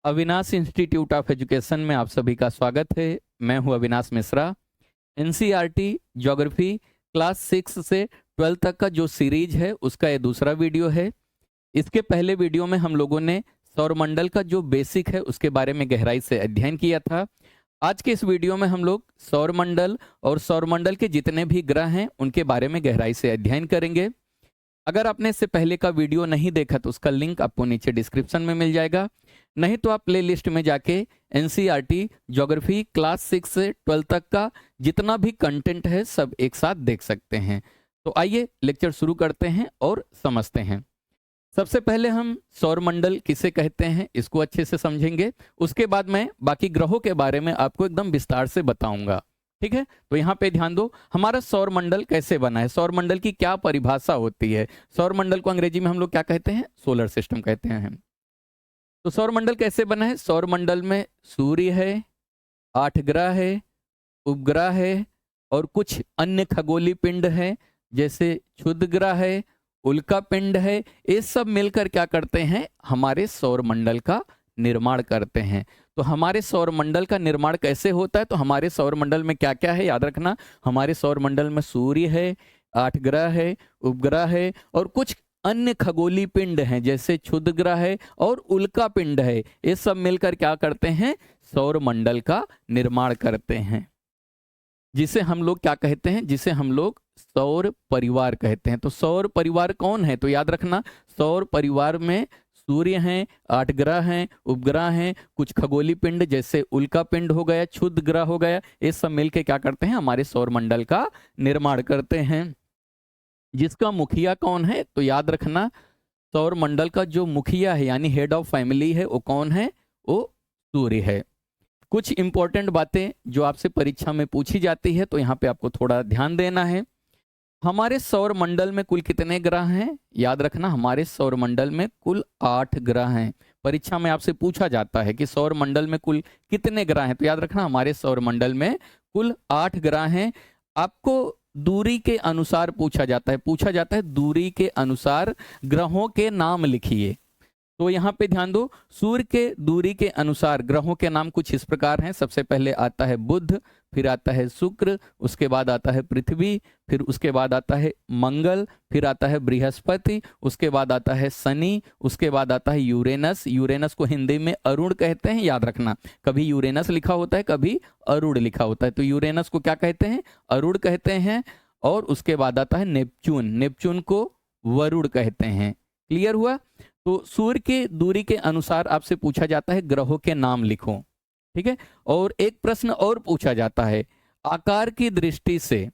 Avinash institute of education में आप सभी का स्वागत है। मैं हूं Avinash Mishra. NCERT geography class 6 से 12 तक का जो सीरीज है उसका ये दूसरा वीडियो है। इसके पहले वीडियो में हम लोगों ने सौरमंडल का जो बेसिक है उसके बारे में गहराई से अध्ययन किया था। आज के इस वीडियो में हम लोग सौरमंडल और सौरमंडल के जितने भी ग्रह हैं उनके बारे में गहराई से अध्ययन करेंगे। अगर आपने इससे पहले का वीडियो नहीं देखा तो उसका लिंक आपको नीचे डिस्क्रिप्शन में मिल जाएगा, नहीं तो आप प्ले लिस्ट में जाके एनसीईआरटी ज्योग्राफी क्लास 6 से 12 तक का जितना भी कंटेंट है सब एक साथ देख सकते हैं। तो आइए लेक्चर शुरू करते हैं और समझते हैं। सबसे पहले हम सौरमंडल किसे कहते हैं इसको अच्छे से समझेंगे, उसके बाद मैं बाकी ग्रहों के बारे में आपको एकदम विस्तार से बताऊंगा। ठीक है, तो यहाँ पे ध्यान दो, हमारा सौरमंडल कैसे बना है, सौरमंडल की क्या परिभाषा होती है। सौरमंडल को अंग्रेजी में हम लोग क्या कहते हैं, सोलर सिस्टम कहते हैं। तो सौरमंडल कैसे बना है, सौरमंडल में सूर्य है, 8 ग्रह है, उपग्रह है और कुछ अन्य खगोलीय पिंड है जैसे क्षुद्र ग्रह है, उल्का पिंड है। ये सब मिलकर क्या करते हैं, हमारे सौरमंडल का निर्माण करते हैं। तो हमारे सौरमंडल का निर्माण कैसे होता है, तो हमारे सौरमंडल में क्या क्या है याद रखना। हमारे सौरमंडल में सूर्य है, 8 ग्रह है, उपग्रह है और कुछ अन्य खगोलीय पिंड हैं जैसे क्षुद्र ग्रह है और उल्का पिंड है। ये सब मिलकर क्या करते हैं, सौरमंडल का निर्माण करते हैं, जिसे हम लोग क्या कहते हैं, जिसे हम लोग सौर परिवार कहते हैं। तो सौर परिवार कौन है, तो याद रखना सौर परिवार में सूर्य हैं, 8 ग्रह हैं, उपग्रह हैं, कुछ खगोलीय पिंड जैसे उल्का पिंड हो गया, क्षुद्र ग्रह हो गया, ये सब मिलके क्या करते हैं, हमारे सौरमंडल का निर्माण करते हैं। जिसका मुखिया कौन है, तो याद रखना सौरमंडल का जो मुखिया है यानी हेड ऑफ फैमिली है वो कौन है, वो सूर्य है। कुछ इंपॉर्टेंट बातें जो आपसे परीक्षा में पूछी जाती है तो यहाँ पे आपको थोड़ा ध्यान देना है। हमारे सौरमंडल में कुल कितने ग्रह हैं, याद रखना हमारे सौरमंडल में कुल 8 ग्रह हैं। परीक्षा में आपसे पूछा जाता है कि सौरमंडल में कुल कितने ग्रह हैं, तो याद रखना हमारे सौरमंडल में कुल 8 ग्रह हैं। आपको दूरी के अनुसार पूछा जाता है दूरी के अनुसार ग्रहों के नाम लिखिए। तो यहाँ पे ध्यान दो, सूर्य के दूरी के अनुसार ग्रहों के नाम कुछ इस प्रकार हैं। सबसे पहले आता है बुध, फिर आता है शुक्र, उसके बाद आता है पृथ्वी, फिर उसके बाद आता है मंगल, फिर आता है बृहस्पति, उसके बाद आता है शनि, उसके बाद आता है यूरेनस। यूरेनस को हिंदी में अरुण कहते हैं, याद रखना कभी यूरेनस लिखा होता है कभी अरुण लिखा होता है, तो यूरेनस को क्या कहते हैं, अरुण कहते हैं। और उसके बाद आता है नेपच्यून, नेपच्यून को वरुण कहते हैं। क्लियर हुआ। तो सूर्य के दूरी के अनुसार आपसे पूछा जाता है ग्रहों के नाम लिखो, ठीक है। और एक प्रश्न और पूछा जाता है, आकार की दृष्टि से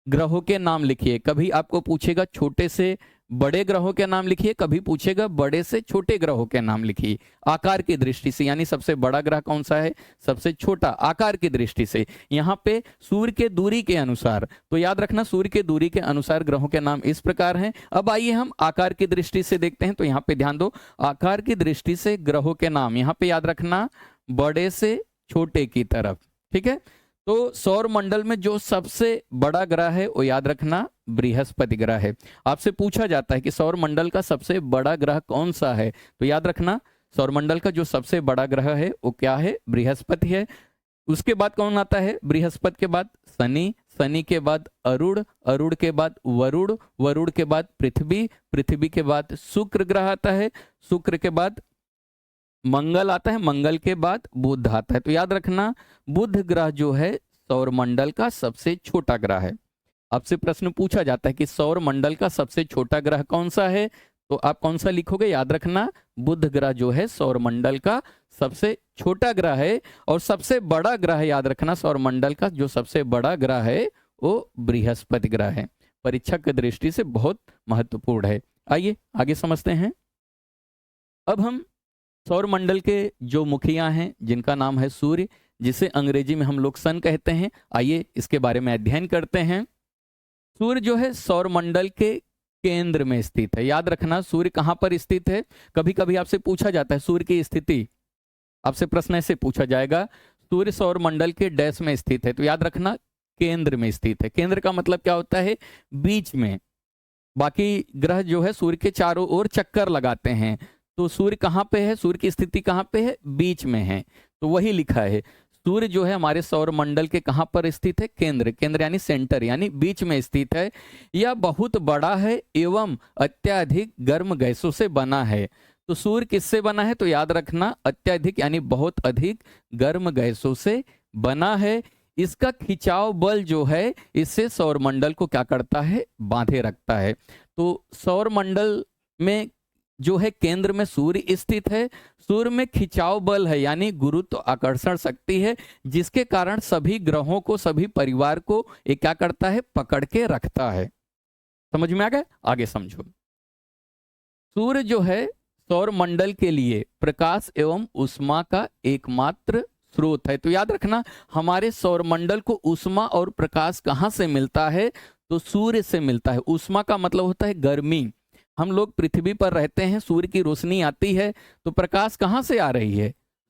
ग्रहों के नाम लिखिए। कभी आपको पूछेगा छोटे से बड़े ग्रहों के नाम लिखिए, कभी पूछेगा बड़े से छोटे ग्रहों के नाम लिखिए। आकार की दृष्टि से यानी सबसे बड़ा ग्रह कौन सा है, सबसे छोटा, आकार की दृष्टि से। यहाँ पे सूर्य के दूरी के अनुसार, तो याद रखना सूर्य के दूरी के अनुसार ग्रहों के नाम इस प्रकार हैं। अब आइए हम आकार की दृष्टि से देखते हैं। तो यहाँ पे ध्यान दो, आकार की दृष्टि से ग्रहों के नाम, यहाँ पे याद रखना बड़े से छोटे की तरफ, ठीक है। तो सौरमंडल में जो सबसे बड़ा ग्रह है वो याद रखना बृहस्पति ग्रह है। आपसे पूछा जाता है कि सौरमंडल का सबसे बड़ा ग्रह कौन सा है, तो याद रखना सौरमंडल का जो सबसे बड़ा ग्रह है वो क्या है, बृहस्पति है। उसके बाद कौन आता है, बृहस्पति के बाद शनि, शनि के बाद अरुण, अरुण के बाद वरुण, वरुण के बाद पृथ्वी, पृथ्वी के बाद शुक्र ग्रह आता है, शुक्र के बाद मंगल आता है, मंगल के बाद बुध आता है। तो याद रखना बुध ग्रह जो है सौरमंडल का सबसे छोटा ग्रह है। आपसे प्रश्न पूछा जाता है कि सौरमंडल का सबसे छोटा ग्रह कौन सा है, तो आप कौन सा लिखोगे, याद रखना बुध ग्रह जो है सौरमंडल का सबसे छोटा ग्रह है। और सबसे बड़ा ग्रह याद रखना सौरमंडल का जो सबसे बड़ा ग्रह है वो बृहस्पति ग्रह है। परीक्षा की दृष्टि से बहुत महत्वपूर्ण है। आइए आगे समझते हैं। अब हम सौरमंडल के जो मुखिया हैं जिनका नाम है सूर्य, जिसे अंग्रेजी में हम लोग सन कहते हैं, आइए इसके बारे में अध्ययन करते हैं। सूर्य जो है सौरमंडल के केंद्र में स्थित है। याद रखना सूर्य कहाँ पर स्थित है, कभी कभी आपसे पूछा जाता है सूर्य की स्थिति, आपसे प्रश्न ऐसे पूछा जाएगा सूर्य सौरमंडल के डैश में स्थित है, तो याद रखना केंद्र में स्थित है। केंद्र का मतलब क्या होता है, बीच में। बाकी ग्रह जो है सूर्य के चारों ओर चक्कर लगाते हैं, तो सूर्य कहाँ पे है, सूर्य की स्थिति कहाँ पे है, बीच में है। तो वही लिखा है, सूर्य जो है हमारे सौर मंडल के कहाँ पर स्थित है, केंद्र, केंद्र यानी सेंटर, यानी बीच में स्थित है। यह बहुत बड़ा है एवं अत्यधिक गर्म गैसों से बना है। तो सूर्य किससे बना है, तो याद रखना अत्यधिक यानी बहुत अधिक गर्म गैसों से बना है। इसका खिंचाव बल जो है इससे सौरमंडल को क्या करता है, बांधे रखता है। तो सौरमंडल में जो है केंद्र में सूर्य स्थित है। सूर्य में खिंचाव बल है यानी गुरुत्व आकर्षण शक्ति है, जिसके कारण सभी ग्रहों को, सभी परिवार को ये क्या करता है, पकड़ के रखता है। समझ में आ गया, आगे समझो। सूर्य जो है सौरमंडल के लिए प्रकाश एवं ऊष्मा का एकमात्र स्रोत है। तो याद रखना हमारे सौरमंडल को ऊष्मा और प्रकाश कहाँ से मिलता है, तो सूर्य से मिलता है। ऊष्मा का मतलब होता है गर्मी। हम लोग पृथ्वी पर रहते हैं, सूर्य की रोशनी आती है तो प्रकाश कहाँ से आ रही है,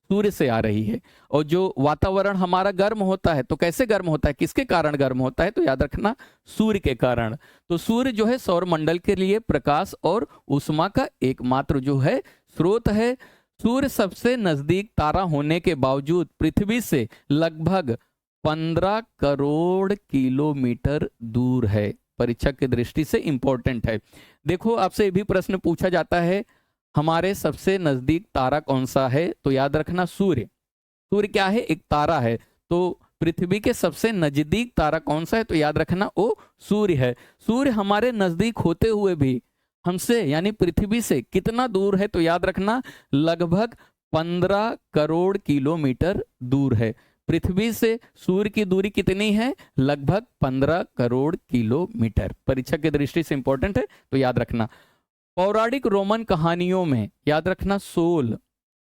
सूर्य से आ रही है। और जो वातावरण हमारा गर्म होता है, तो कैसे गर्म होता है, किसके कारण गर्म होता है, तो याद रखना सूर्य के कारण। तो सूर्य जो है सौरमंडल के लिए प्रकाश और ऊष्मा का एकमात्र जो है स्रोत है। सूर्य सबसे नजदीक तारा होने के बावजूद पृथ्वी से लगभग 15 करोड़ किलोमीटर दूर है। परीक्षा की दृष्टि से इंपॉर्टेंट है। देखो आपसे ये भी प्रश्न पूछा जाता है, हमारे सबसे नजदीक तारा कौन सा है, तो याद रखना सूर्य। सूर्य क्या है, एक तारा है। तो पृथ्वी के सबसे नजदीक तारा कौन सा है, तो याद रखना वो सूर्य है। सूर्य हमारे नजदीक होते हुए भी हमसे यानी पृथ्वी से कितना दूर है, तो याद रखना लगभग 15 करोड़ किलोमीटर दूर है। पृथ्वी से सूर्य की दूरी कितनी है, लगभग 15 करोड़ किलोमीटर। परीक्षा की दृष्टि से इंपॉर्टेंट है, तो याद रखना। पौराणिक रोमन कहानियों में याद रखना सोल,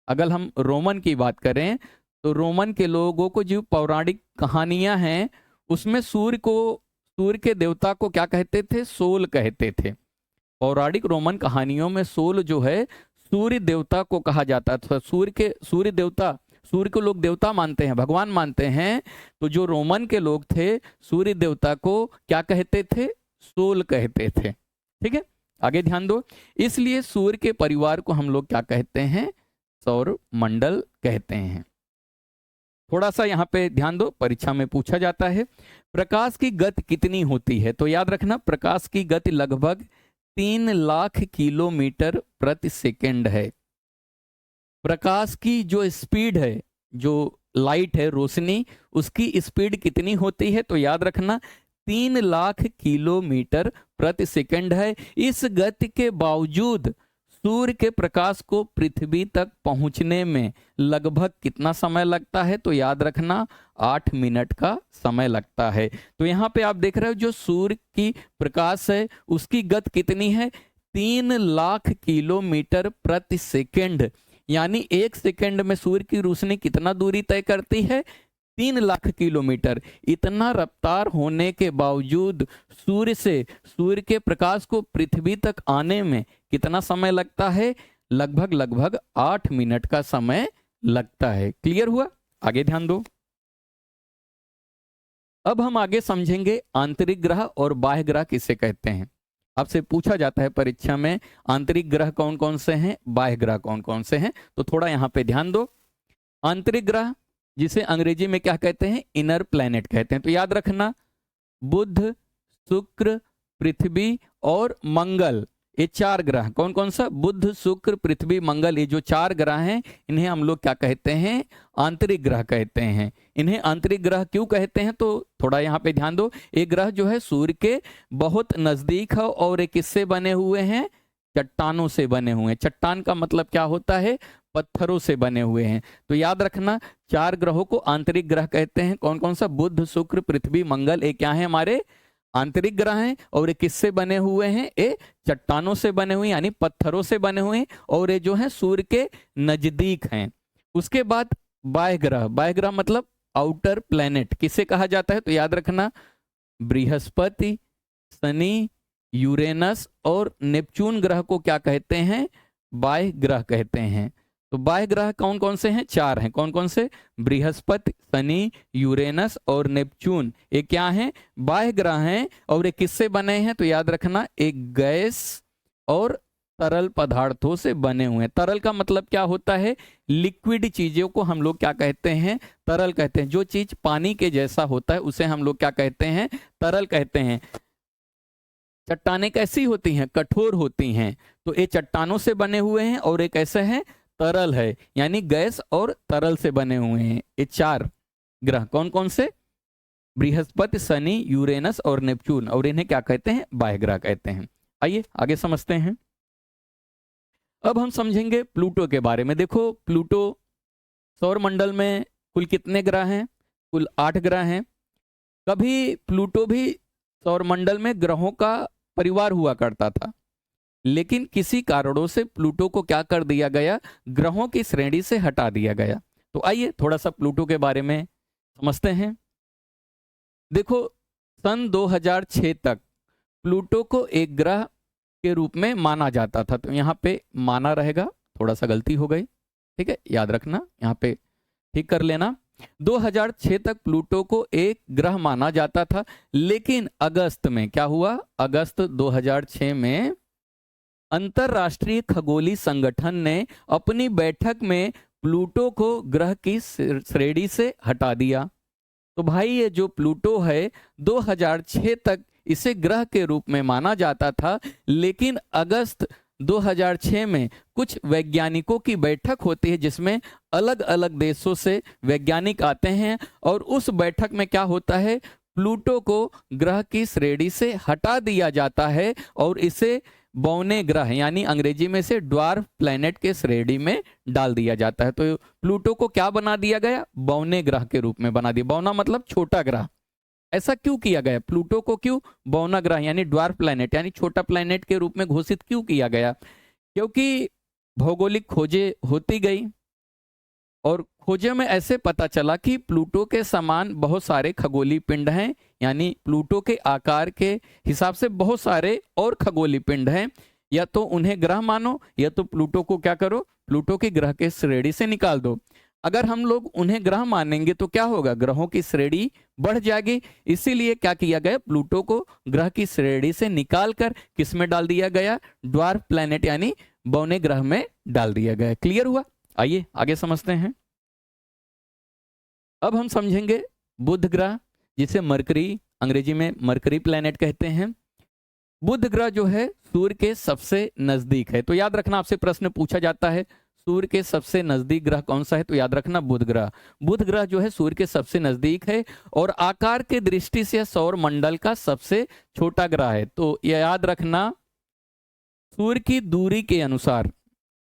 अगर हम रोमन की बात करें तो रोमन के लोगों को जो पौराणिक कहानियां हैं उसमें सूर्य के देवता को क्या कहते थे, सोल कहते थे। पौराणिक रोमन कहानियों में सोल जो है सूर्य देवता को कहा जाता था। सूर्य देवता, सूर्य को लोग देवता मानते हैं, भगवान मानते हैं। तो जो रोमन के लोग थे सूर्य देवता को क्या कहते थे, सोल कहते थे। ठीक है, आगे ध्यान दो। इसलिए सूर्य के परिवार को हम लोग क्या कहते हैं, सौर मंडल कहते हैं। थोड़ा सा यहाँ पे ध्यान दो, परीक्षा में पूछा जाता है प्रकाश की गति कितनी होती है, तो याद रखना प्रकाश की गति लगभग 3 लाख किलोमीटर प्रति सेकंड है। प्रकाश की जो स्पीड है, जो लाइट है, रोशनी, उसकी स्पीड कितनी होती है, तो याद रखना 3 लाख किलोमीटर प्रति सेकंड है। इस गति के बावजूद सूर्य के प्रकाश को पृथ्वी तक पहुंचने में लगभग कितना समय लगता है, तो याद रखना 8 मिनट का समय लगता है। तो यहाँ पे आप देख रहे हो जो सूर्य की प्रकाश है उसकी गति कितनी है, 3 लाख किलोमीटर प्रति सेकंड, यानी 1 सेकंड में सूर्य की रोशनी कितना दूरी तय करती है, 3 लाख किलोमीटर। इतना रफ्तार होने के बावजूद सूर्य के प्रकाश को पृथ्वी तक आने में कितना समय लगता है, लगभग 8 मिनट का समय लगता है। क्लियर हुआ, आगे ध्यान दो। अब हम आगे समझेंगे आंतरिक ग्रह और बाह्य ग्रह किसे कहते हैं। आपसे पूछा जाता है परीक्षा में आंतरिक ग्रह कौन कौन से हैं, बाह्य ग्रह कौन कौन से हैं, तो थोड़ा यहाँ पे ध्यान दो। आंतरिक ग्रह जिसे अंग्रेजी में क्या कहते हैं, इनर प्लैनेट कहते हैं। तो याद रखना बुध, शुक्र, पृथ्वी और मंगल, ये 4 ग्रह, कौन कौन सा, बुध, शुक्र, पृथ्वी, मंगल, ये जो 4 ग्रह हैं इन्हें हम लोग क्या कहते हैं, आंतरिक ग्रह कहते हैं। इन्हें आंतरिक ग्रह क्यों कहते हैं, तो थोड़ा यहाँ पे ध्यान दो। एक ग्रह जो है सूर्य के बहुत नजदीक है और ये किससे बने हुए हैं, चट्टानों से बने हुए हैं। चट्टान का मतलब क्या होता है, पत्थरों से बने हुए हैं। तो याद रखना 4 ग्रहों को आंतरिक ग्रह कहते हैं। कौन कौन सा, बुध, शुक्र, पृथ्वी, मंगल, ये क्या है, हमारे आंतरिक ग्रह हैं। और ये किससे बने हुए हैं, ये चट्टानों से बने हुए यानी पत्थरों से बने हुए हैं, और ये जो है सूर्य के नजदीक हैं। उसके बाद बाह्य ग्रह, बाह्य ग्रह मतलब आउटर प्लैनेट, किसे कहा जाता है, तो याद रखना बृहस्पति, शनि, यूरेनस और नेपच्यून ग्रह को क्या कहते हैं, बाह्य ग्रह कहते हैं। तो बाह्य ग्रह कौन कौन से हैं, 4 हैं। कौन कौन से, बृहस्पति, शनि, यूरेनस और नेपच्यून, ये क्या हैं, बाह्य ग्रह हैं। और ये किससे बने हैं, तो याद रखना एक गैस और तरल पदार्थों से बने हुए हैं। तरल का मतलब क्या होता है? लिक्विड चीजों को हम लोग क्या कहते हैं? तरल कहते हैं। जो चीज पानी के जैसा होता है उसे हम लोग क्या कहते हैं? तरल कहते हैं। चट्टानें कैसी होती हैं? कठोर होती हैं। तो ये चट्टानों से बने हुए हैं और एक ऐसे हैं तरल है, यानी गैस और तरल से बने हुए हैं। ये 4 ग्रह कौन कौन से? बृहस्पति, शनि, यूरेनस और नेपच्यून, और इन्हें क्या कहते हैं? बाह्य ग्रह कहते हैं। आइए आगे समझते हैं। अब हम समझेंगे प्लूटो के बारे में। देखो प्लूटो सौर मंडल में कुल कितने ग्रह हैं? कुल 8 ग्रह हैं। कभी प्लूटो भी सौर मंडल में ग्रहों का परिवार हुआ करता था, लेकिन किसी कारणों से प्लूटो को क्या कर दिया गया? ग्रहों की श्रेणी से हटा दिया गया। तो आइए थोड़ा सा प्लूटो के बारे में समझते हैं। देखो सन 2006 तक प्लूटो को एक ग्रह के रूप में माना जाता था। तो यहाँ पे माना रहेगा, थोड़ा सा गलती हो गई, ठीक है, याद रखना, यहाँ पे ठीक कर लेना। 2006 तक प्लूटो को एक ग्रह माना जाता था, लेकिन अगस्त में क्या हुआ? अगस्त 2006 में अंतरराष्ट्रीय खगोलीय संगठन ने अपनी बैठक में प्लूटो को ग्रह की श्रेणी से हटा दिया। तो भाई ये जो प्लूटो है 2006 तक इसे ग्रह के रूप में माना जाता था, लेकिन अगस्त 2006 में कुछ वैज्ञानिकों की बैठक होती है जिसमें अलग अलग देशों से वैज्ञानिक आते हैं, और उस बैठक में क्या होता है? प्लूटो को ग्रह की श्रेणी से हटा दिया जाता है और इसे बौने ग्रह यानी अंग्रेजी में से ड्वार्फ प्लैनेट के श्रेणी में डाल दिया जाता है। तो प्लूटो को क्या बना दिया गया? बौने ग्रह के रूप में बना दिया। बौना मतलब छोटा ग्रह। ऐसा क्यों किया गया? प्लूटो को क्यों बौना ग्रह यानी ड्वार्फ प्लैनेट यानी छोटा प्लैनेट के रूप में घोषित क्यों किया गया? क्योंकि भौगोलिक खोजें होती गई और खोजों में ऐसे पता चला कि प्लूटो के समान बहुत सारे खगोलीय पिंड हैं, यानी प्लूटो के आकार के हिसाब से बहुत सारे और खगोलीय पिंड हैं। या तो उन्हें ग्रह मानो या तो प्लूटो को क्या करो? प्लूटो की ग्रह के श्रेणी से निकाल दो। अगर हम लोग उन्हें ग्रह मानेंगे तो क्या होगा? ग्रहों की श्रेणी बढ़ जाएगी। इसीलिए क्या किया गया? प्लूटो को ग्रह की श्रेणी से निकालकर किस में डाल दिया गया? ड्वार्फ प्लैनेट यानी बौने ग्रह में डाल दिया गया। क्लियर हुआ? आइए आगे समझते हैं। अब हम समझेंगे बुध ग्रह, जिसे मरकरी अंग्रेजी में मरकरी प्लैनेट कहते हैं। बुध ग्रह जो है सूर्य के सबसे नजदीक है। तो याद रखना, आपसे प्रश्न पूछा जाता है सूर्य के सबसे नजदीक ग्रह कौन सा है? तो याद रखना बुध ग्रह। बुध ग्रह जो है सूर्य के सबसे नजदीक है और आकार के दृष्टि से सौर मंडल का सबसे छोटा ग्रह है। तो यह याद रखना, सूर्य की दूरी के अनुसार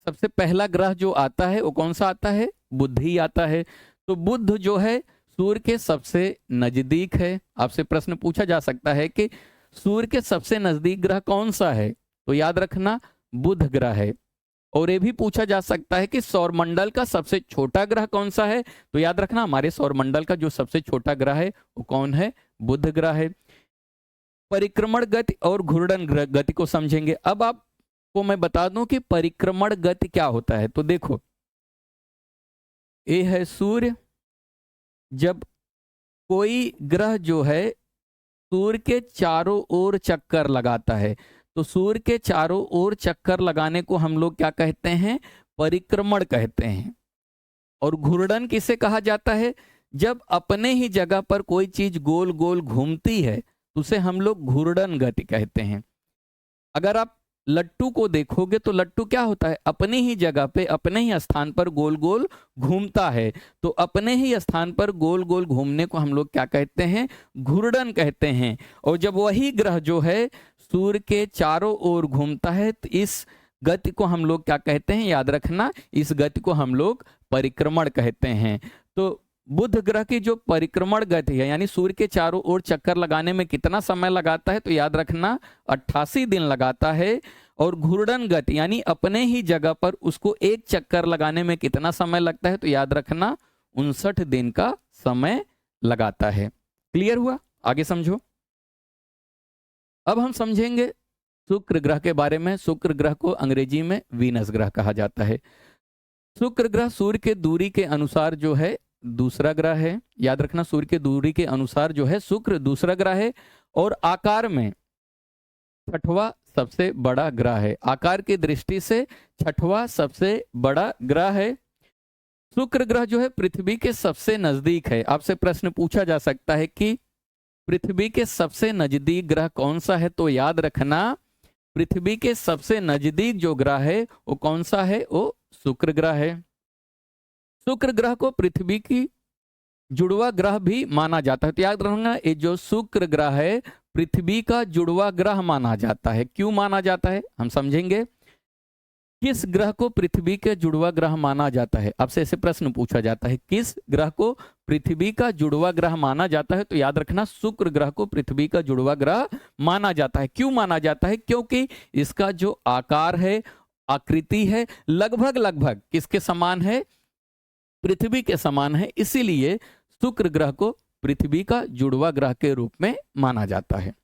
सबसे पहला ग्रह जो आता है वो कौन सा आता है? बुध ही आता है। तो बुध जो है सूर्य के सबसे नजदीक है। आपसे प्रश्न पूछा जा सकता है कि सूर्य के सबसे नजदीक ग्रह कौन सा है? तो याद रखना बुध ग्रह है। और ये भी पूछा जा सकता है कि सौरमंडल का सबसे छोटा ग्रह कौन सा है? तो याद रखना हमारे सौरमंडल का जो सबसे छोटा ग्रह है वो कौन है? बुध ग्रह है। परिक्रमण गति और घूर्णन गति को समझेंगे। अब आपको मैं बता दूं कि परिक्रमण गति क्या होता है। तो देखो ये है सूर्य, जब कोई ग्रह जो है सूर्य के चारों ओर चक्कर लगाता है, तो सूर्य के चारों ओर चक्कर लगाने को हम लोग क्या कहते हैं? परिक्रमण कहते हैं। और घूर्णन किसे कहा जाता है? जब अपने ही जगह पर कोई चीज गोल गोल घूमती है तो उसे हम लोग घूर्णन गति कहते हैं। अगर आप लट्टू को देखोगे तो लट्टू क्या होता है? अपनी ही जगह पे अपने ही स्थान पर गोल गोल घूमता है। तो अपने ही स्थान पर गोल गोल घूमने को हम लोग क्या कहते हैं? घूर्णन कहते हैं। और जब वही ग्रह जो है सूर्य के चारों ओर घूमता है तो इस गति को हम लोग क्या कहते हैं? याद रखना, इस गति को हम लोग परिक्रमण कहते हैं। तो बुध ग्रह की जो परिक्रमण गति है यानी सूर्य के चारों ओर चक्कर लगाने में कितना समय लगाता है? तो याद रखना 88 दिन लगाता है। और घूर्णन गति यानी अपने ही जगह पर उसको एक चक्कर लगाने में कितना समय लगता है? तो याद रखना 59 दिन का समय लगाता है। क्लियर हुआ? आगे समझो। अब हम समझेंगे शुक्र ग्रह के बारे में। शुक्र ग्रह को अंग्रेजी में वीनस ग्रह कहा जाता है। शुक्र ग्रह सूर्य के दूरी के अनुसार जो है दूसरा ग्रह है। याद रखना, सूर्य के दूरी के अनुसार जो है शुक्र दूसरा ग्रह है और आकार में 6वां सबसे बड़ा ग्रह है, आकार की दृष्टि से छठवां सबसे बड़ा ग्रह है। शुक्र ग्रह जो है पृथ्वी के सबसे नजदीक है। आपसे प्रश्न पूछा जा सकता है कि पृथ्वी के सबसे नजदीक ग्रह कौन सा है, तो याद रखना पृथ्वी के सबसे नजदीक जो ग्रह है वो कौन सा है, वो शुक्र ग्रह है। शुक्र ग्रह को पृथ्वी की जुड़वा ग्रह भी माना जाता है। तो याद रखना ये जो शुक्र ग्रह है पृथ्वी का जुड़वा ग्रह माना जाता है। क्यों माना जाता है हम समझेंगे। किस ग्रह को पृथ्वी के जुड़वा ग्रह माना जाता है, आपसे ऐसे प्रश्न पूछा जाता है किस ग्रह को पृथ्वी का जुड़वा ग्रह माना जाता है, तो याद रखना शुक्र ग्रह को पृथ्वी का जुड़वा ग्रह माना जाता है। क्यों माना जाता है, क्योंकि इसका जो आकार है, आकृति है, लगभग लगभग किसके समान है, पृथ्वी के समान है, इसीलिए शुक्र ग्रह को पृथ्वी का जुड़वा ग्रह के रूप में माना जाता है।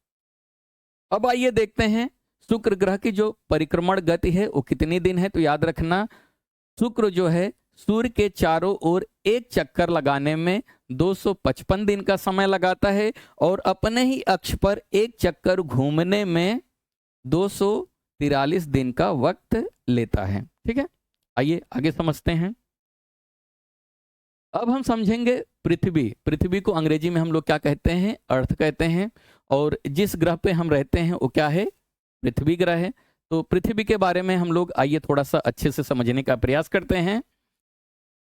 अब आइए देखते हैं शुक्र ग्रह की जो परिक्रमण गति है वो कितनी दिन है। तो याद रखना शुक्र जो है सूर्य के चारों ओर एक चक्कर लगाने में 255 दिन का समय लगाता है और अपने ही अक्ष पर एक चक्कर घूमने में 243 दिन का वक्त लेता है। ठीक है, आइए आगे समझते हैं। अब हम समझेंगे पृथ्वी। पृथ्वी को अंग्रेजी में हम लोग क्या कहते हैं, अर्थ कहते हैं, और जिस ग्रह पे हम रहते हैं वो क्या है, पृथ्वी ग्रह है। तो पृथ्वी के बारे में हम लोग आइए थोड़ा सा अच्छे से समझने का प्रयास करते हैं।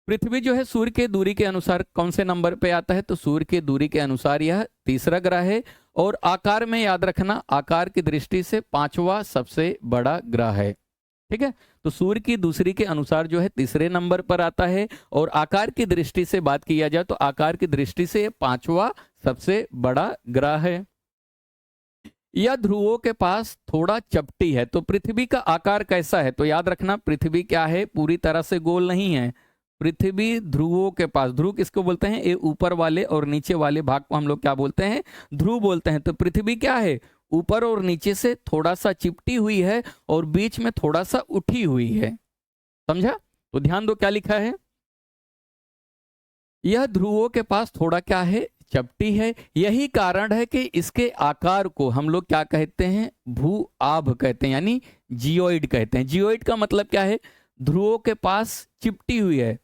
पृथ्वी जो है सूर्य के दूरी के अनुसार कौन से नंबर पे आता है, तो सूर्य के दूरी के अनुसार यह तीसरा ग्रह है और आकार में याद रखना आकार की दृष्टि से पांचवा सबसे बड़ा ग्रह है। ठीक है, तो सूर्य की दूसरी के अनुसार जो है तीसरे नंबर पर आता है और आकार की दृष्टि से बात किया जाए तो आकार की दृष्टि से पांचवा सबसे बड़ा ग्रह है। यह ध्रुवों के पास थोड़ा चपटी है। तो पृथ्वी का आकार कैसा है, तो याद रखना पृथ्वी क्या है, पूरी तरह से गोल नहीं है। पृथ्वी ध्रुवों के पास, ध्रुव किसको बोलते हैं, ये ऊपर वाले और नीचे वाले भाग को हम लोग क्या बोलते हैं, ध्रुव बोलते हैं। तो पृथ्वी क्या है, ऊपर और नीचे से थोड़ा सा चिपटी हुई है और बीच में थोड़ा सा उठी हुई है। समझा, तो ध्यान दो क्या लिखा है, यह ध्रुवों के पास थोड़ा क्या है, चपटी है। यही कारण है कि इसके आकार को हम लोग क्या कहते हैं, भू आभ कहते हैं, यानी जियोइड कहते हैं। जियोइड का मतलब क्या है, ध्रुवों के पास चिपटी हुई है।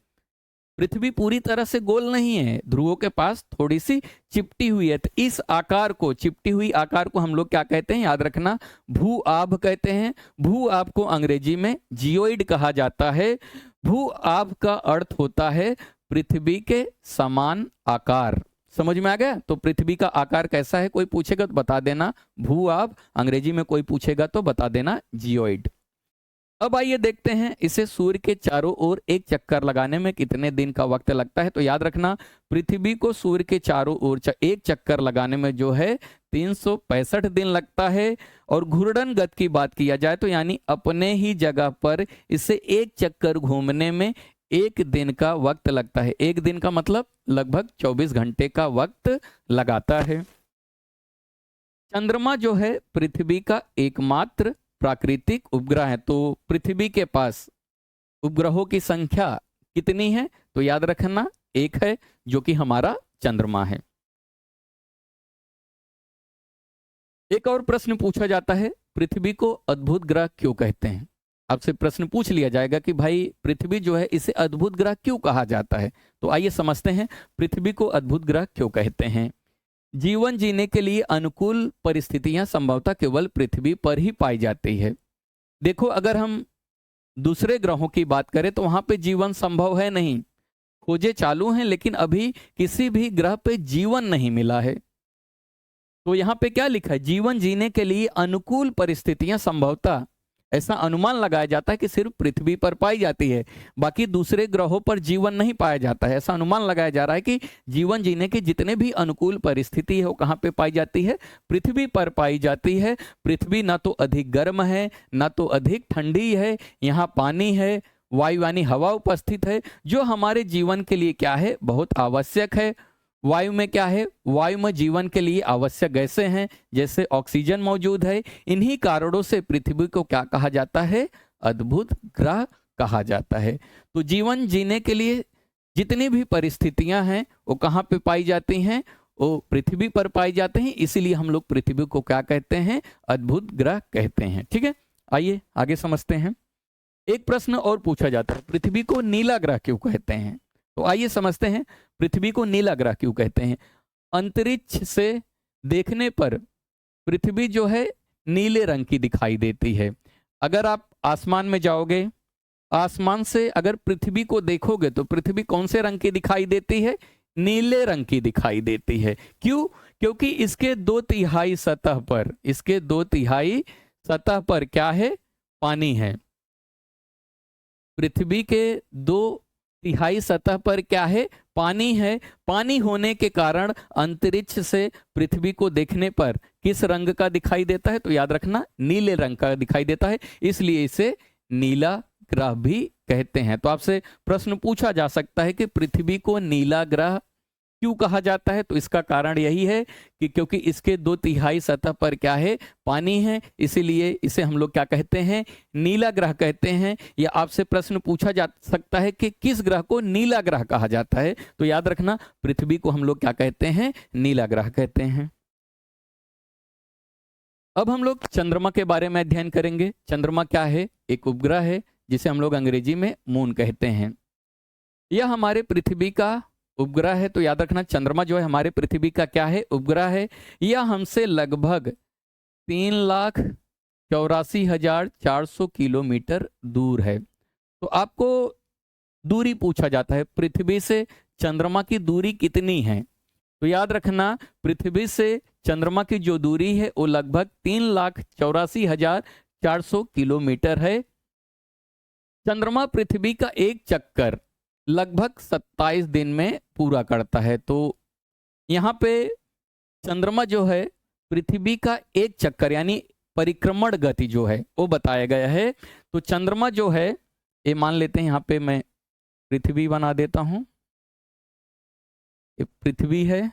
पृथ्वी पूरी तरह से गोल नहीं है, ध्रुवों के पास थोड़ी सी चिपटी हुई है। तो इस आकार को, चिपटी हुई आकार को हम लोग क्या कहते हैं, याद रखना भू आभ कहते हैं। भू आभ को अंग्रेजी में जियोइड कहा जाता है। भू आभ का अर्थ होता है पृथ्वी के समान आकार। समझ में आ गया, तो पृथ्वी का आकार कैसा है, कोई पूछेगा तो बता देना भू आभ, अंग्रेजी में कोई पूछेगा तो बता देना जियोइड। अब आइए देखते हैं इसे सूर्य के चारों ओर एक चक्कर लगाने में कितने दिन का वक्त लगता है। तो याद रखना पृथ्वी को सूर्य के चारों ओर एक चक्कर लगाने में जो है 365 दिन लगता है। और घूर्णन गति की बात किया जाए तो यानी अपने ही जगह पर इसे एक चक्कर घूमने में 1 दिन का वक्त लगता है। 1 दिन का मतलब लगभग 24 घंटे का वक्त लगाता है। चंद्रमा जो है पृथ्वी का एकमात्र प्राकृतिक उपग्रह है। तो पृथ्वी के पास उपग्रहों की संख्या कितनी है, तो याद रखना 1 है जो कि हमारा चंद्रमा है। एक और प्रश्न पूछा जाता है, पृथ्वी को अद्भुत ग्रह क्यों कहते हैं। आपसे प्रश्न पूछ लिया जाएगा कि भाई पृथ्वी जो है इसे अद्भुत ग्रह क्यों कहा जाता है। तो आइए समझते हैं पृथ्वी को अद्भुत ग्रह क्यों कहते हैं। जीवन जीने के लिए अनुकूल परिस्थितियां संभवतः केवल पृथ्वी पर ही पाई जाती है। देखो अगर हम दूसरे ग्रहों की बात करें तो वहां पे जीवन संभव है नहीं, खोजें चालू हैं लेकिन अभी किसी भी ग्रह पे जीवन नहीं मिला है। तो यहाँ पे क्या लिखा है, जीवन जीने के लिए अनुकूल परिस्थितियां संभवतः, ऐसा अनुमान लगाया जाता है कि सिर्फ पृथ्वी पर पाई जाती है, बाकी दूसरे ग्रहों पर जीवन नहीं पाया जाता है। ऐसा अनुमान लगाया जा रहा है कि जीवन जीने की जितने भी अनुकूल परिस्थिति है वो कहाँ पे पाई जाती है, पृथ्वी पर पाई जाती है। पृथ्वी ना तो अधिक गर्म है ना तो अधिक ठंडी है, यहाँ पानी है, वायु यानी हवा उपस्थित है, जो हमारे जीवन के लिए क्या है, बहुत आवश्यक है। वायु में क्या है, वायु में जीवन के लिए आवश्यक गैसें हैं, जैसे ऑक्सीजन मौजूद है। इन्हीं कारणों से पृथ्वी को क्या कहा जाता है, अद्भुत ग्रह कहा जाता है। तो जीवन जीने के लिए जितनी भी परिस्थितियां हैं वो कहाँ पे पाई जाती हैं, वो पृथ्वी पर पाए जाते हैं, इसीलिए हम लोग पृथ्वी को क्या कहते हैं, अद्भुत ग्रह कहते हैं। ठीक है, आइए आगे समझते हैं। एक प्रश्न और पूछा जाता है, पृथ्वी को नीला ग्रह क्यों कहते हैं? तो आइए समझते हैं, पृथ्वी को नीला ग्रह क्यों कहते हैं। अंतरिक्ष से देखने पर पृथ्वी जो है नीले रंग की दिखाई देती है। अगर आप आसमान में जाओगे, आसमान से अगर पृथ्वी को देखोगे तो पृथ्वी कौन से रंग की दिखाई देती है? नीले रंग की दिखाई देती है। क्यों? क्योंकि इसके 2/3 सतह पर, इसके 2/3 सतह पर क्या है? पानी है। पृथ्वी के 2/3 सतह पर क्या है? पानी है। पानी होने के कारण अंतरिक्ष से पृथ्वी को देखने पर किस रंग का दिखाई देता है? तो याद रखना, नीले रंग का दिखाई देता है, इसलिए इसे नीला ग्रह भी कहते हैं। तो आपसे प्रश्न पूछा जा सकता है कि पृथ्वी को नीला ग्रह क्यों कहा जाता है? तो इसका कारण यही है कि क्योंकि इसके 2/3 सतह पर क्या है? पानी है, इसीलिए इसे हम लोग क्या कहते हैं? नीला ग्रह कहते हैं। या आपसे प्रश्न पूछा जा सकता है कि किस ग्रह को नीला ग्रह कहा जाता है? तो याद रखना, पृथ्वी को हम लोग क्या कहते हैं? नीला ग्रह कहते हैं। अब हम लोग चंद्रमा के बारे में अध्ययन करेंगे। चंद्रमा क्या है? एक उपग्रह है जिसे हम लोग अंग्रेजी में मून कहते हैं। यह हमारे पृथ्वी का उपग्रह है। तो याद रखना, चंद्रमा जो है हमारे पृथ्वी का क्या है? उपग्रह है। यह हमसे लगभग 3,84,400 किलोमीटर दूर है। तो आपको दूरी पूछा जाता है, पृथ्वी से चंद्रमा की दूरी कितनी है? तो याद रखना, पृथ्वी से चंद्रमा की जो दूरी है वो लगभग 3,84,400 किलोमीटर है। चंद्रमा पृथ्वी का एक चक्कर लगभग 27 दिन में पूरा करता है। तो यहाँ पे चंद्रमा जो है पृथ्वी का एक चक्कर यानी परिक्रमण गति जो है वो बताया गया है। तो चंद्रमा जो है, ये मान लेते हैं, यहाँ पे मैं पृथ्वी बना देता हूँ, ये पृथ्वी है,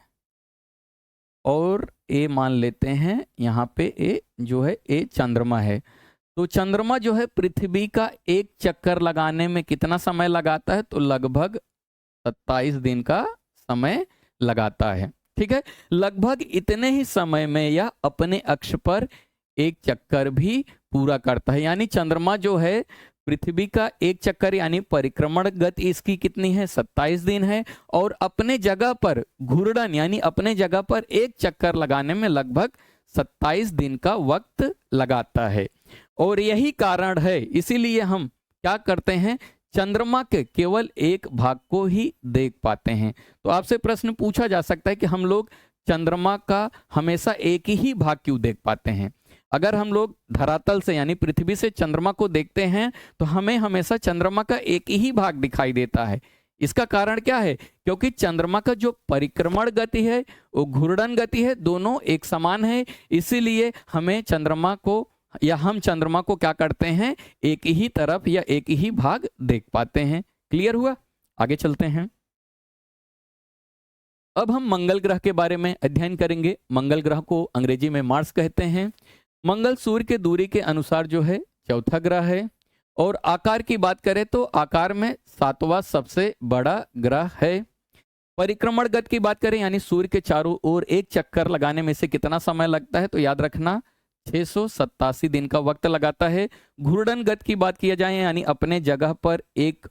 और ये मान लेते हैं यहाँ पे ये जो है ये चंद्रमा है। तो चंद्रमा जो है पृथ्वी का एक चक्कर लगाने में कितना समय लगाता है? तो लगभग 27 दिन का समय लगाता है। ठीक है, लगभग इतने ही समय में यह अपने अक्ष पर एक चक्कर भी पूरा करता है। यानी चंद्रमा जो है पृथ्वी का एक चक्कर यानी परिक्रमण गति इसकी कितनी है? 27 दिन है। और अपने जगह पर घूर्णन यानी अपने जगह पर एक चक्कर लगाने में लगभग 27 दिन का वक्त लगाता है। और यही कारण है, इसीलिए हम क्या करते हैं? चंद्रमा के केवल एक भाग को ही देख पाते हैं। तो आपसे प्रश्न पूछा जा सकता है कि हम लोग चंद्रमा का हमेशा एक ही भाग क्यों देख पाते हैं? अगर हम लोग धरातल से यानी पृथ्वी से चंद्रमा को देखते हैं तो हमें हमेशा चंद्रमा का एक ही भाग दिखाई देता है। इसका कारण क्या है? क्योंकि चंद्रमा का जो परिक्रमण गति है वो घूर्णन गति है, दोनों एक समान है। इसीलिए हमें चंद्रमा को या हम चंद्रमा को क्या करते हैं? एक ही तरफ या एक ही भाग देख पाते हैं। क्लियर हुआ? आगे चलते हैं। अब हम मंगल ग्रह के बारे में अध्ययन करेंगे। मंगल ग्रह को अंग्रेजी में मार्स कहते हैं। मंगल सूर्य के दूरी के अनुसार जो है चौथा ग्रह है। और आकार की बात करें तो आकार में 7वां सबसे बड़ा ग्रह है। परिक्रमण गति की बात करें यानी सूर्य के चारों ओर एक चक्कर लगाने में से कितना समय लगता है? तो याद रखना, 687 दिन का वक्त लगाता है। घूर्णन गति की बात किया जाए यानी अपने जगह पर एक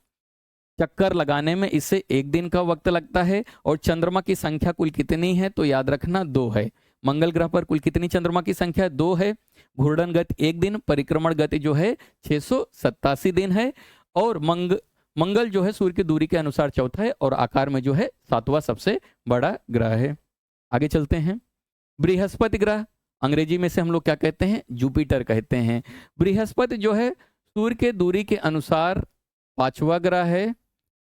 चक्कर लगाने में इसे 1 दिन का वक्त लगता है। और चंद्रमा की संख्या कुल कितनी है? तो याद रखना 2 है। मंगल ग्रह पर कुल कितनी चंद्रमा की संख्या? 2 है। घूर्णन गति 1 दिन, परिक्रमण गति जो है 687 दिन है। और मंगल जो है सूर्य की दूरी के अनुसार चौथा है और आकार में जो है 7वां सबसे बड़ा ग्रह है। आगे चलते हैं। बृहस्पति ग्रह अंग्रेजी में से हम लोग क्या कहते हैं? जुपिटर कहते हैं। बृहस्पति जो है सूर्य के दूरी के अनुसार 5वां ग्रह है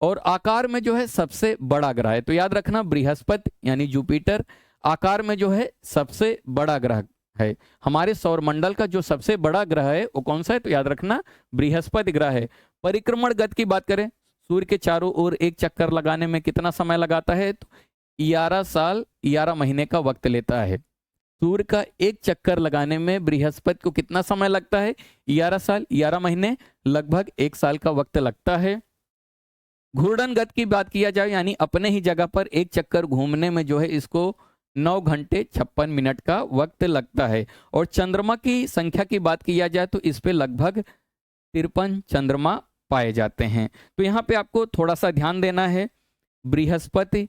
और आकार में जो है सबसे बड़ा ग्रह है। तो याद रखना, बृहस्पति यानी जुपिटर आकार में जो है सबसे बड़ा ग्रह है। हमारे सौरमंडल का जो सबसे बड़ा ग्रह है वो कौन सा है? तो याद रखना, बृहस्पति ग्रह है। परिक्रमण गति की बात करें, सूर्य के चारों ओर एक चक्कर लगाने में कितना समय लगाता है? तो 11 साल 11 महीने का वक्त लेता है। सूर्य का एक चक्कर लगाने में बृहस्पति को कितना समय लगता है? 11 साल 11 महीने, लगभग 1 साल का वक्त लगता है। घूर्णन गति की बात किया जाए यानी अपने ही जगह पर एक चक्कर घूमने में जो है इसको 9 घंटे 56 मिनट का वक्त लगता है। और चंद्रमा की संख्या की बात किया जाए तो इस पे लगभग 53 चंद्रमा पाए जाते हैं। तो यहाँ पे आपको थोड़ा सा ध्यान देना है, बृहस्पति,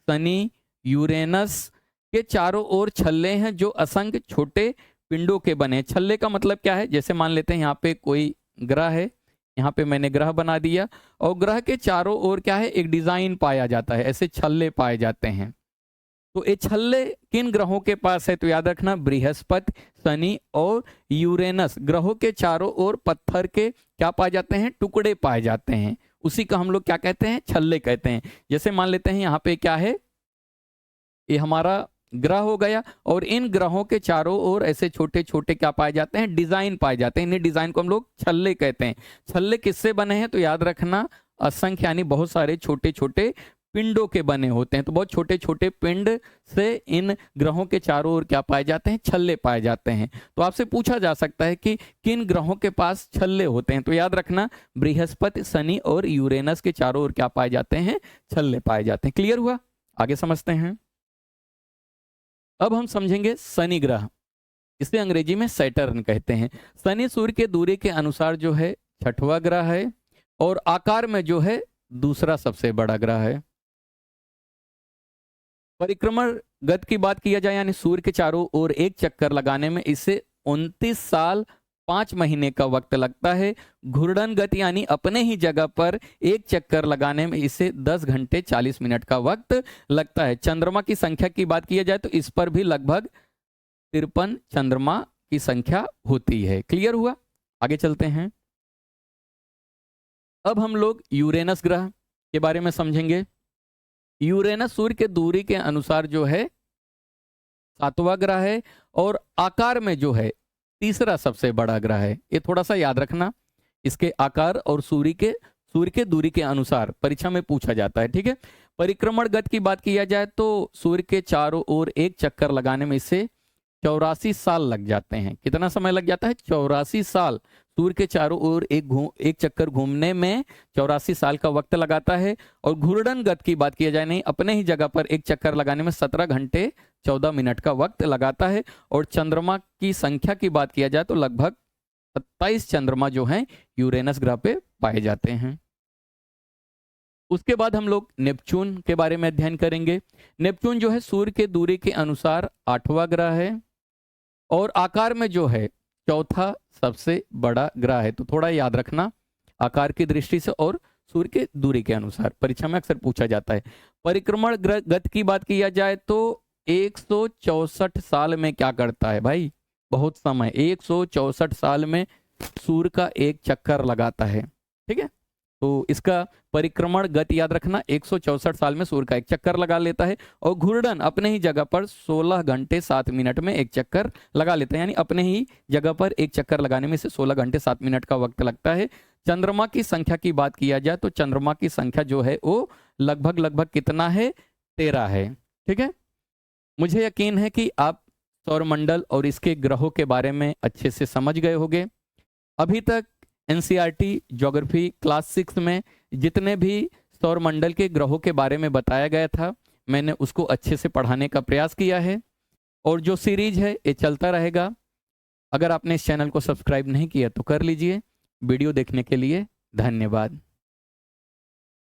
शनि, यूरेनस के चारों ओर छल्ले हैं जो असंख्य छोटे पिंडों के बने। छल्ले का मतलब क्या है, जैसे मान लेते हैं यहाँ पे कोई ग्रह है, यहाँ पे मैंने ग्रह बना दिया और ग्रह के चारों ओर क्या है, एक डिजाइन पाया जाता है, ऐसे छल्ले पाए जाते हैं। तो ये छल्ले किन ग्रहों के पास है, तो याद रखना बृहस्पति, शनि और यूरेनस ग्रहों के चारों ओर पत्थर के क्या पाए जाते हैं, टुकड़े पाए जाते हैं। उसी का हम लोग क्या कहते हैं, छल्ले कहते हैं। जैसे मान लेते हैं यहाँ पे क्या है, ये हमारा ग्रह हो गया और इन ग्रहों के चारों ओर ऐसे छोटे छोटे क्या पाए जाते हैं, डिजाइन पाए जाते हैं। इन्हीं डिजाइन को हम लोग छल्ले कहते हैं। छल्ले किससे बने हैं, तो याद रखना असंख्य यानी बहुत सारे छोटे छोटे पिंडों के बने होते हैं। तो बहुत छोटे छोटे पिंड से इन ग्रहों के चारों ओर क्या पाए जाते हैं, छल्ले पाए जाते हैं। तो आपसे पूछा जा सकता है कि किन ग्रहों के पास छल्ले होते हैं, तो याद रखना बृहस्पति, शनि और यूरेनस के चारों ओर क्या पाए जाते हैं, छल्ले पाए जाते हैं। क्लियर हुआ, आगे समझते हैं। अब हम समझेंगे शनि ग्रह, इसे अंग्रेजी में सैटर्न कहते हैं। शनि सूर्य के दूरी के अनुसार जो है 6वां ग्रह है और आकार में जो है दूसरा सबसे बड़ा ग्रह है। परिक्रमण गति की बात किया जाए यानी सूर्य के चारों ओर एक चक्कर लगाने में इसे 29 साल 5 महीने का वक्त लगता है। घूर्णन गति यानी अपने ही जगह पर एक चक्कर लगाने में इसे 10 घंटे 40 मिनट का वक्त लगता है। चंद्रमा की संख्या की बात किया जाए तो इस पर भी लगभग 53 चंद्रमा की संख्या होती है। क्लियर हुआ, आगे चलते हैं। अब हम लोग यूरेनस ग्रह के बारे में समझेंगे। यूरेनस सूर्य के दूरी के अनुसार जो है 7वां ग्रह है और आकार में जो है तीसरा सबसे बड़ा ग्रह है। ये थोड़ा सा याद रखना, इसके आकार और सूर्य के दूरी के अनुसार परीक्षा में पूछा जाता है। ठीक है, परिक्रमण गति की बात किया जाए तो सूर्य के चारों ओर एक चक्कर लगाने में इसे 84 साल लग जाते हैं। कितना समय लग जाता है, 84 साल। सूर्य के चारों ओर एक चक्कर घूमने में 84 साल का वक्त लगाता है। और घूर्णन गति की बात किया जाए नहीं, अपने ही जगह पर एक चक्कर लगाने में 17 घंटे 14 मिनट का वक्त लगाता है। और चंद्रमा की संख्या की बात किया जाए तो लगभग 27 चंद्रमा जो हैं यूरेनस ग्रह पे पाए जाते हैं। उसके बाद हम लोग नेपच्यून के बारे में अध्ययन करेंगे। नेपच्यून जो है सूर्य के दूरी के अनुसार 8वां ग्रह है और आकार में जो है चौथा सबसे बड़ा ग्रह है। तो थोड़ा याद रखना आकार की दृष्टि से और सूर्य के दूरी के अनुसार, परीक्षा में अक्सर पूछा जाता है। परिक्रमण गति की बात किया जाए तो 164 साल में क्या करता है भाई, बहुत समय, 164 साल में सूर्य का एक चक्कर लगाता है। ठीक है, तो इसका परिक्रमण गति याद रखना 164 साल में सूर्य का एक चक्कर लगा लेता है। और घूर्णन अपने ही जगह पर 16 घंटे 7 मिनट में एक चक्कर लगा लेता है, यानी अपने ही जगह पर एक चक्कर लगाने में से 16 घंटे 7 मिनट का वक्त लगता है। चंद्रमा की संख्या की बात किया जाए तो चंद्रमा की संख्या जो है वो लगभग कितना है, 13 है। ठीक है, मुझे यकीन है कि आप सौरमंडल और इसके ग्रहों के बारे में अच्छे से समझ गए होंगे। अभी तक एनसीईआरटी ज्योग्राफी क्लास 6 में जितने भी सौरमंडल के ग्रहों के बारे में बताया गया था, मैंने उसको अच्छे से पढ़ाने का प्रयास किया है और जो सीरीज है ये चलता रहेगा। अगर आपने इस चैनल को सब्सक्राइब नहीं किया तो कर लीजिए। वीडियो देखने के लिए धन्यवाद।